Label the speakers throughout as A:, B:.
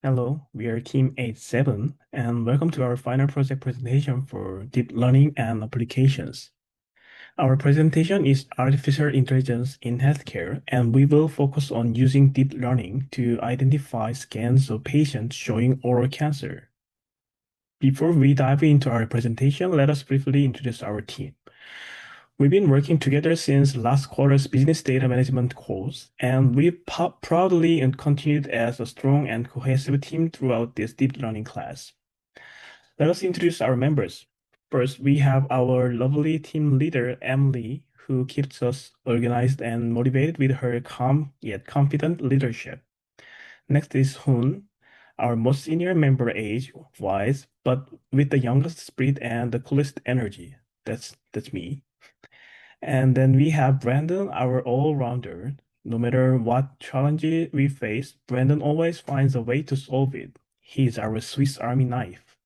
A: Hello, we are Team 87, and welcome to our final project presentation for deep learning and applications. Our presentation is Artificial Intelligence in Healthcare, and we will focus on using deep learning to identify scans of patients showing oral cancer. Before we dive into our presentation, let us briefly introduce our team. We've been working together since last quarter's business data management course, and we proudly and continued as a strong and cohesive team throughout this deep learning class. Let us introduce our members. First, we have our lovely team leader, Emily, who keeps us organized and motivated with her calm yet confident leadership. Next is Hoon, our most senior member age-wise, but with the youngest spirit and the coolest energy. That's me. And then we have Brandon, our all-rounder. No matter what challenge we face, Brandon always finds a way to solve it. He's our Swiss Army knife.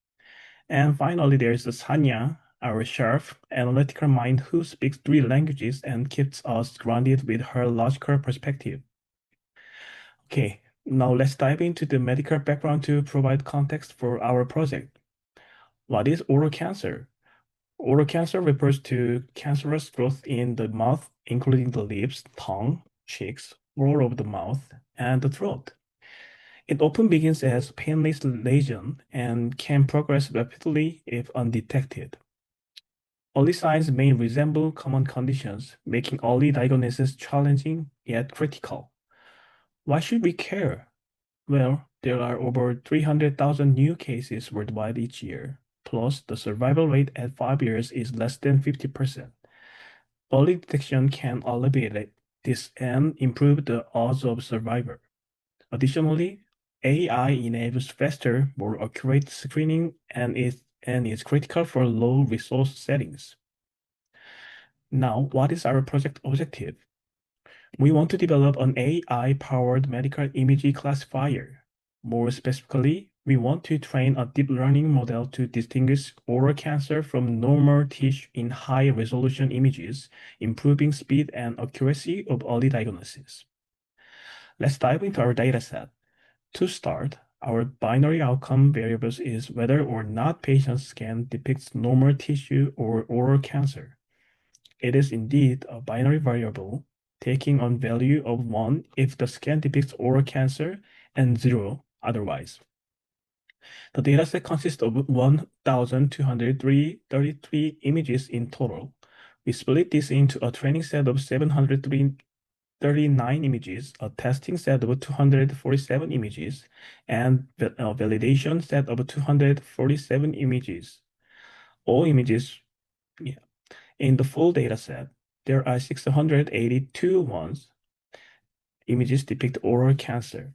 A: And finally, there's Sanya, our sharp, analytical mind who speaks three languages and keeps us grounded with her logical perspective. Okay, now let's dive into the medical background to provide context for our project. What is oral cancer? Oral cancer refers to cancerous growth in the mouth, including the lips, tongue, cheeks, floor of the mouth, and the throat. It often begins as painless lesion and can progress rapidly if undetected. Early signs may resemble common conditions, making early diagnosis challenging yet critical. Why should we care? Well, there are over 300,000 new cases worldwide each year. Plus, the survival rate at 5 years is less than 50%. Early detection can alleviate this and improve the odds of survival. Additionally, AI enables faster, more accurate screening and is critical for low resource settings. Now, what is our project objective? We want to develop an AI-powered medical imaging classifier. More specifically, we want to train a deep learning model to distinguish oral cancer from normal tissue in high-resolution images, improving speed and accuracy of early diagnosis. Let's dive into our dataset. To start, our binary outcome variables is whether or not patient's scan depicts normal tissue or oral cancer. It is indeed a binary variable, taking on value of 1 if the scan depicts oral cancer and 0 otherwise. The dataset consists of 1,233 images in total. We split this into a training set of 739 images, a testing set of 247 images, and a validation set of 247 images. All images, yeah. In the full dataset, there are 682 images depict oral cancer.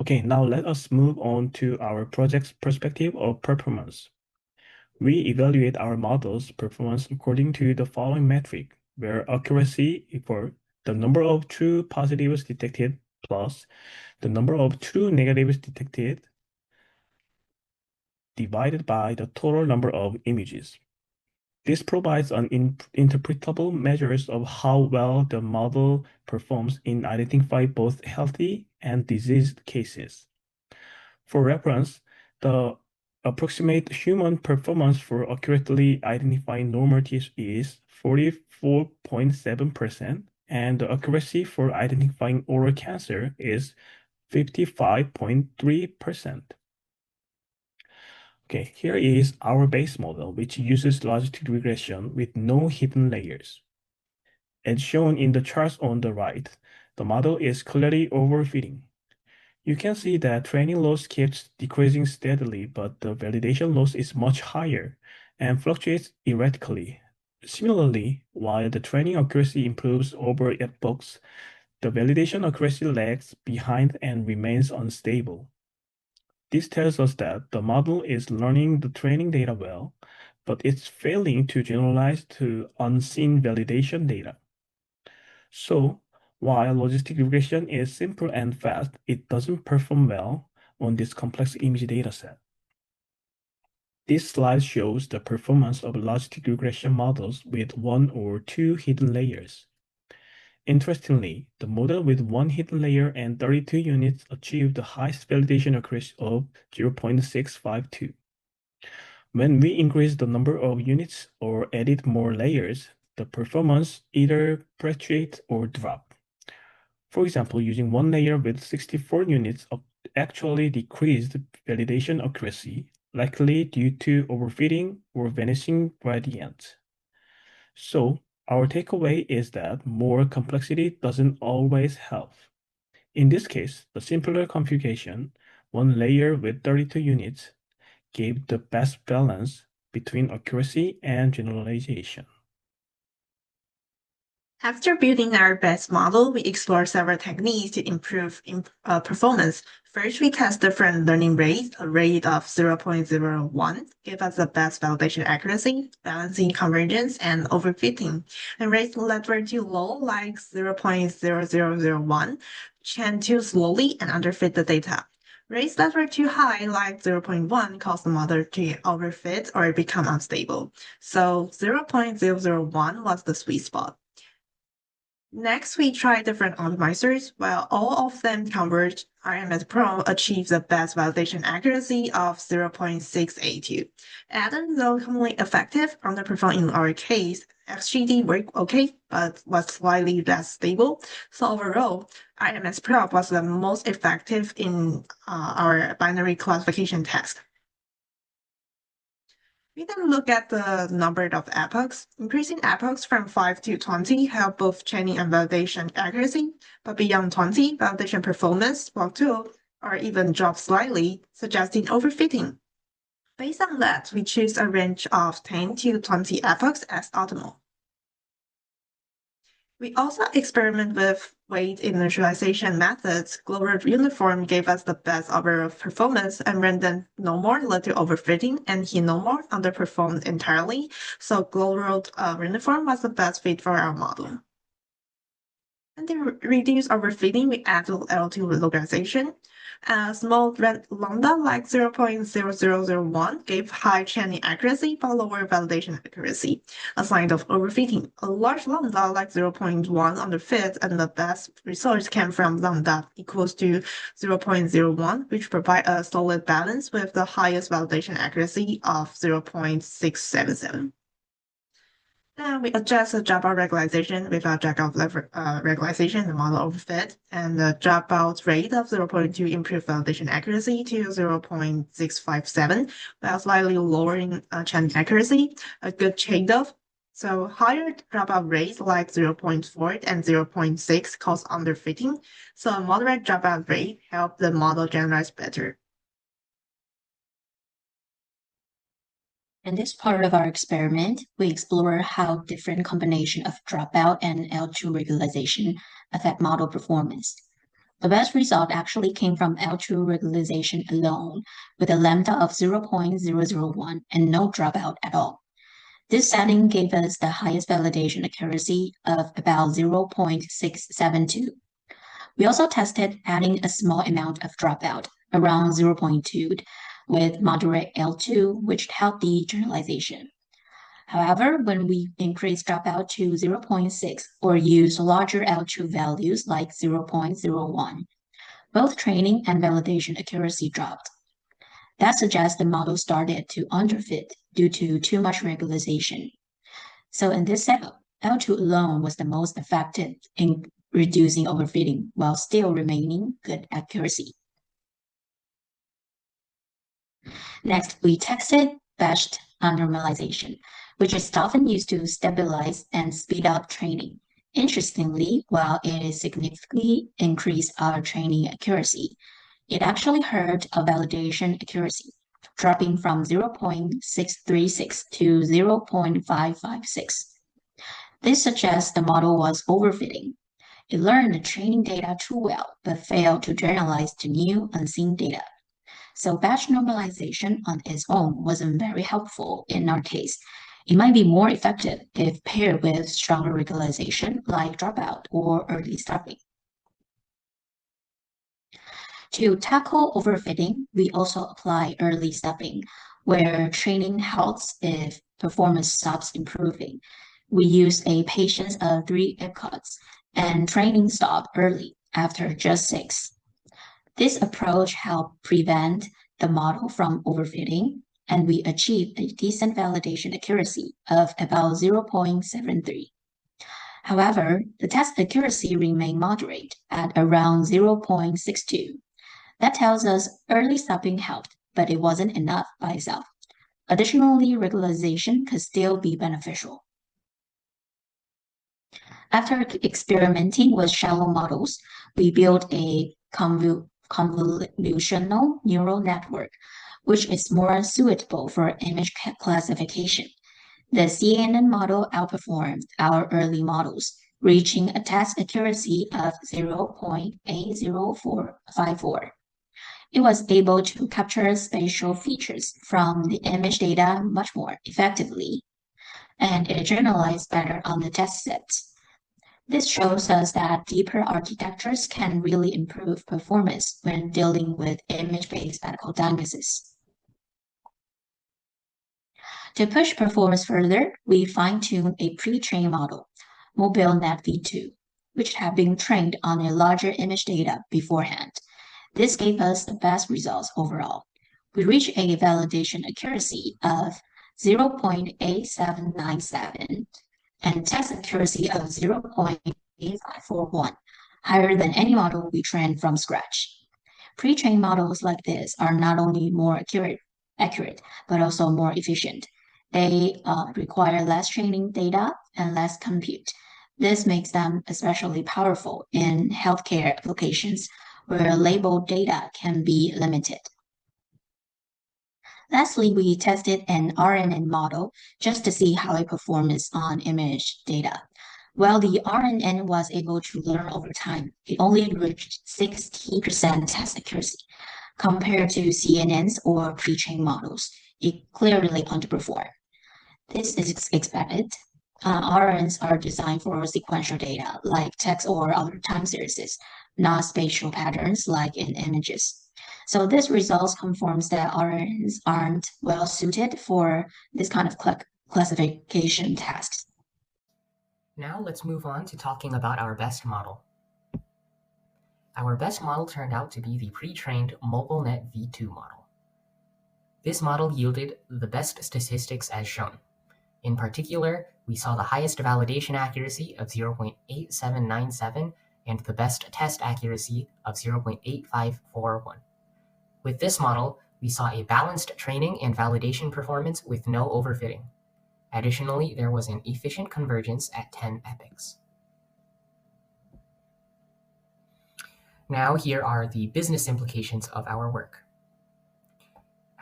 A: Okay, now let us move on to our project's perspective of performance. We evaluate our model's performance according to the following metric, where accuracy equals the number of true positives detected plus the number of true negatives detected divided by the total number of images. This provides an interpretable measures of how well the model performs in identifying both healthy and diseased cases. For reference, the approximate human performance for accurately identifying normal tissue is 44.7%, and the accuracy for identifying oral cancer is 55.3%. Okay, here is our base model, which uses logistic regression with no hidden layers. As shown in the charts on the right, the model is clearly overfitting. You can see that training loss keeps decreasing steadily, but the validation loss is much higher and fluctuates erratically. Similarly, while the training accuracy improves over epochs, the validation accuracy lags behind and remains unstable. This tells us that the model is learning the training data well, but it's failing to generalize to unseen validation data. So, while logistic regression is simple and fast, it doesn't perform well on this complex image dataset. This slide shows the performance of logistic regression models with one or two hidden layers. Interestingly, the model with one hidden layer and 32 units achieved the highest validation accuracy of 0.652. When we increase the number of units or edit more layers, the performance either fluctuates or drops. For example, using one layer with 64 units actually decreased validation accuracy, likely due to overfitting or vanishing gradients. So, our takeaway is that more complexity doesn't always help. In this case, the simpler configuration, one layer with 32 units, gave the best balance between accuracy and generalization.
B: After building our best model, we explore several techniques to improve performance. First, we test different learning rates. A rate of 0.01 gave us the best validation accuracy, balancing convergence, and overfitting. And rates that were too low, like 0.0001, tend too slowly and underfit the data. Rates that were too high, like 0.1, caused the model to overfit or become unstable. So 0.001 was the sweet spot. Next, we tried different optimizers. While all of them converged, RMS Pro achieves the best validation accuracy of 0.682. Add-in, though commonly effective, underperformed in our case. XGD worked okay, but was slightly less stable. So overall, RMS Pro was the most effective in our binary classification test. We then look at the number of epochs. Increasing epochs from 5 to 20 help both training and validation accuracy, but beyond 20, validation performance will too, or even drop slightly, suggesting overfitting. Based on that, we choose a range of 10 to 20 epochs as optimal. We also experiment with weight initialization methods. Global uniform gave us the best overall performance, and random no more led to overfitting, and he no more underperformed entirely. So global uniform was the best fit for our model. And to reduce overfitting, we add L2 localization. A small lambda like 0.0001 gave high chaining accuracy but lower validation accuracy, a sign of overfitting. A large lambda like 0.1 underfit, and the best results came from lambda equals to 0.01, which provide a solid balance with the highest validation accuracy of 0.677. Then we adjust the dropout regularization with our drag-out regularization, the model overfit, and the dropout rate of 0.2 improved validation accuracy to 0.657, while slightly lowering chain accuracy, a good trade-off. So higher dropout rates like 0.4 and 0.6 cause underfitting, so a moderate dropout rate help the model generalize better.
C: In this part of our experiment, we explore how different combination of dropout and L2 regularization affect model performance. The best result actually came from L2 regularization alone, with a lambda of 0.001 and no dropout at all. This setting gave us the highest validation accuracy of about 0.672. We also tested adding a small amount of dropout, around 0.2, with moderate L2, which helped the generalization. However, when we increase dropout to 0.6 or use larger L2 values like 0.01, both training and validation accuracy dropped. That suggests the model started to underfit due to too much regularization. So in this setup, L2 alone was the most effective in reducing overfitting while still remaining good accuracy. Next, we tested batched normalization, which is often used to stabilize and speed up training. Interestingly, while it significantly increased our training accuracy, it actually hurt our validation accuracy, dropping from 0.636 to 0.556. This suggests the model was overfitting. It learned the training data too well, but failed to generalize to new unseen data. So batch normalization on its own wasn't very helpful in our case. It might be more effective if paired with stronger regularization like dropout or early stopping. To tackle overfitting, we also apply early stopping, where training helps if performance stops improving. We use a patience of 3 epochs and training stopped early after just 6. This approach helped prevent the model from overfitting, and we achieved a decent validation accuracy of about 0.73. However, the test accuracy remained moderate at around 0.62. That tells us early stopping helped, but it wasn't enough by itself. Additionally, regularization could still be beneficial. After experimenting with shallow models, we built a convolutional neural network, which is more suitable for image classification. The CNN model outperformed our early models, reaching a test accuracy of 0.80454. It was able to capture spatial features from the image data much more effectively, and it generalized better on the test sets. This shows us that deeper architectures can really improve performance when dealing with image-based medical diagnosis. To push performance further, we fine-tuned a pre-trained model, MobileNet V2, which had been trained on a larger image data beforehand. This gave us the best results overall. We reached a validation accuracy of 0.8797 and test accuracy of 0.8541, higher than any model we trained from scratch. Pre-trained models like this are not only more accurate, but also more efficient. They require less training data and less compute. This makes them especially powerful in healthcare applications where labeled data can be limited. Lastly, we tested an RNN model just to see how it performs on image data. While the RNN was able to learn over time, it only reached 60% test accuracy. Compared to CNNs or pre-trained models, it clearly underperformed. This is expected. RNNs are designed for sequential data like text or other time series, not spatial patterns like in images. So this results confirms that RNNs aren't well suited for this kind of classification tasks.
D: Now let's move on to talking about our best model. Our best model turned out to be the pre-trained MobileNet V2 model. This model yielded the best statistics as shown. In particular, we saw the highest validation accuracy of 0.8797 and the best test accuracy of 0.8541. With this model, we saw a balanced training and validation performance with no overfitting. Additionally, there was an efficient convergence at 10 epochs. Now here are the business implications of our work.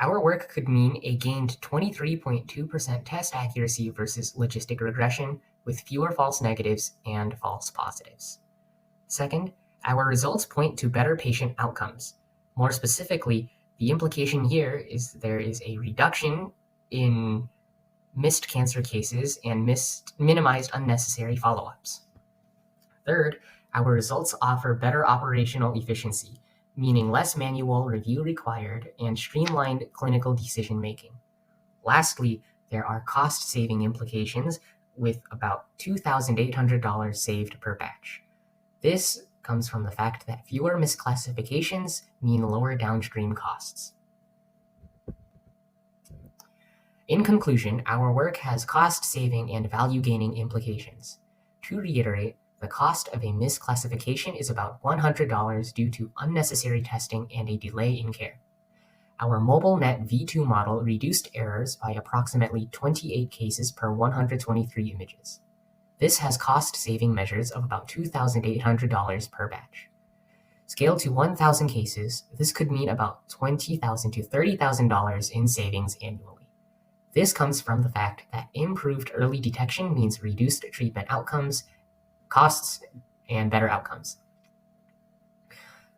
D: Our work could mean a gained 23.2% test accuracy versus logistic regression with fewer false negatives and false positives. Second, our results point to better patient outcomes. More specifically, the implication here is there is a reduction in missed cancer cases and minimized unnecessary follow-ups. Third, our results offer better operational efficiency, meaning less manual review required and streamlined clinical decision-making. Lastly, there are cost-saving implications with about $2,800 saved per batch. This comes from the fact that fewer misclassifications mean lower downstream costs. In conclusion, our work has cost-saving and value-gaining implications. To reiterate, the cost of a misclassification is about $100 due to unnecessary testing and a delay in care. Our MobileNet V2 model reduced errors by approximately 28 cases per 123 images. This has cost-saving measures of about $2,800 per batch. Scaled to 1,000 cases, this could mean about $20,000 to $30,000 in savings annually. This comes from the fact that improved early detection means reduced treatment outcomes, costs, and better outcomes.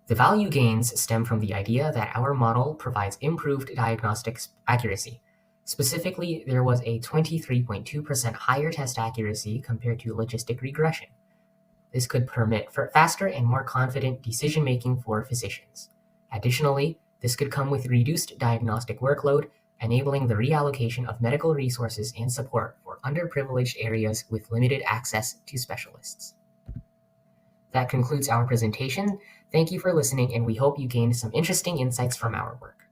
D: The value gains stem from the idea that our model provides improved diagnostic accuracy. Specifically, there was a 23.2% higher test accuracy compared to logistic regression. This could permit for faster and more confident decision-making for physicians. Additionally, this could come with reduced diagnostic workload, enabling the reallocation of medical resources and support for underprivileged areas with limited access to specialists. That concludes our presentation. Thank you for listening, and we hope you gained some interesting insights from our work.